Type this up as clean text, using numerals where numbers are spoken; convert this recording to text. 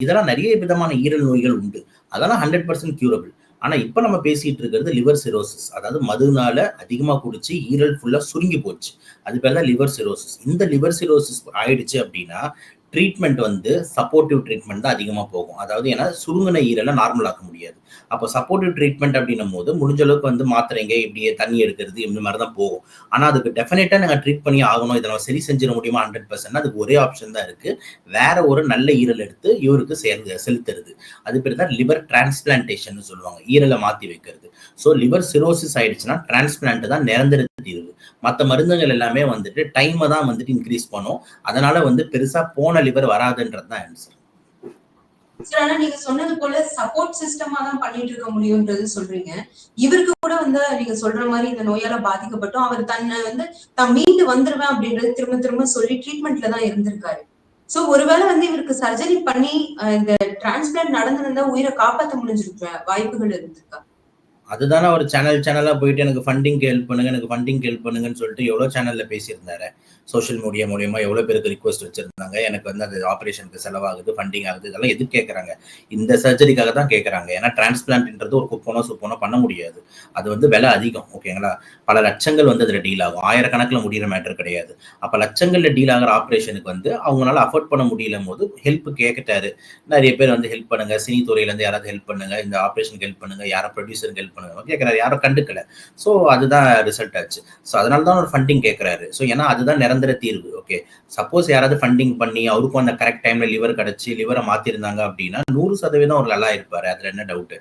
இதெல்லாம் நிறைய விதமான ஈரல் நோய்கள் உண்டு. அதெல்லாம் 100% கியூரபிள். ஆனா இப்ப நம்ம பேசிட்டு இருக்கிறது லிவர் சிரோசிஸ். அதாவது மதுனால அதிகமா குடிச்சு ஈரல் ஃபுல்லா சுருங்கி போச்சு. அது பேர் தான் லிவர் சிரோசிஸ். இந்த லிவர் சிரோசிஸ் ஆயிடுச்சு அப்படின்னா ட்ரீட்மெண்ட் வந்து சப்போர்ட்டிவ் ட்ரீட்மெண்ட் தான் அதிகமா போகும். அதாவது ஏன்னா சுருங்கின ஈரலை நார்மல் ஆக்க முடியாது. அப்போ சப்போர்ட்டிவ் ட்ரீட்மெண்ட் அப்படின்னும் போது முடிஞ்ச அளவுக்கு வந்து மாத்திரைங்க இப்படியே தண்ணி எடுக்கிறது இந்த மாதிரி தான் போகும். ஆனா அதுக்கு டெஃபினட்டா நாங்க ட்ரீட் பண்ணி ஆகணும், இதை நம்ம சரி செஞ்சிட முடியுமா 100%? அதுக்கு ஒரே ஆப்ஷன் தான் இருக்கு. வேற ஒரு நல்ல ஈரல் எடுத்து இவருக்கு செலுத்துறது. அது பேர் தான் லிவர் டிரான்ஸ்பிளான்டேஷன் சொல்லுவாங்க, ஈரலை மாத்தி வைக்கிறது. ஸோ லிவர் சிரோசிஸ் ஆயிடுச்சுன்னா டிரான்ஸ்பிளான்ட் தான் நிரந்தர தீர்வு. மற்ற மருந்துகள் எல்லாமே வந்துட்டு டைமை தான் வந்துட்டு இன்க்ரீஸ் பண்ணும். அதனால வந்து பெருசா போன லிவர் வராதுன்றது தான் ஆன்சர். சார், ஆனா நீங்க சொன்னது போல சப்போர்ட் சிஸ்டமா தான் பண்ணிட்டு இருக்க முடியும்ன்றது சொல்றீங்க. இவருக்கு கூட வந்து நீங்க சொல்ற மாதிரி இந்த நோயால பாதிக்கப்பட்டும் அவர் தன்னை வந்து தான் மீண்டு வந்துருவேன் அப்படின்றது திரும்ப திரும்ப சொல்லி ட்ரீட்மெண்ட்ல தான் இருந்திருக்காரு. சோ ஒருவேளை வந்து இவருக்கு சர்ஜரி பண்ணி இந்த டிரான்ஸ்பிளான்ட் நடந்திருந்தா உயிரை காப்பாற்ற முடிஞ்சிருக்க வாய்ப்புகள் இருந்திருக்கா? அதுதானே ஒரு சேனலா போயிட்டு எனக்கு ஃபண்டிங்க்கு ஹெல்ப் பண்ணுங்க, எனக்கு ஃபண்டிங்க்கு ஹெல்ப் பண்ணுங்கன்னு சொல்லிட்டு எவ்வளோ சேனல்ல பேசியிருந்தாரு. சோஷியல் மீடியா மூலியமா எவ்வளோ பேருக்கு ரிக்வஸ்ட் வச்சிருந்தாங்க, எனக்கு வந்து அது ஆப்ரேஷனுக்கு செலவாகுது, ஃபண்டிங் ஆகுது, இதெல்லாம் எதுக்கு கேட்குறாங்க? இந்த சர்ஜரிக்காக தான் கேட்குறாங்க. ஏன்னா டிரான்ஸ்பிளான்ட்ன்றது ஒரு குப்பனோ சுப்பனோ பண்ண முடியாது. அது வந்து விலை அதிகம். ஓகேங்களா? பல லட்சங்கள் வந்து அதில் டீல் ஆகும். ஆயிரக்கணக்கில் முடிகிற மேட்டர் கிடையாது. அப்போ லட்சங்களில் டீல் ஆகிற ஆப்ரேஷனுக்கு வந்து அவங்களால அஃபோர்ட் பண்ண முடியல போது ஹெல்ப் கேட்டாரு. நிறைய பேர் வந்து ஹெல்ப் பண்ணுங்க, சினி துறையிலேருந்து யாராவது ஹெல்ப் பண்ணுங்க, இந்த ஆப்ரேஷனுக்கு ஹெல்ப் பண்ணுங்க, யாரோ ப்ரொடியூசருக்கு ஹெல்ப் பண்ணுங்க கேட்குறாரு. யாரும் கண்டுக்கல. ஸோ அதுதான் ரிசல்ட் ஆச்சு. ஸோ அதனால தான் ஒரு ஃபண்டிங் கேட்குறாரு. ஸோ ஏன்னா அதுதான் நிரந்தர தீர்வு. ஓகே, சப்போஸ் யாராவது ஃபண்டிங் பண்ணி அவருக்கும் அந்த கரெக்ட் டைம்ல லிவர் கிடைச்சி லிவரை மாத்திருந்தாங்க அப்படின்னா 100% அவர் நல்லா இருப்பாரு. அதுல என்ன டவுட்?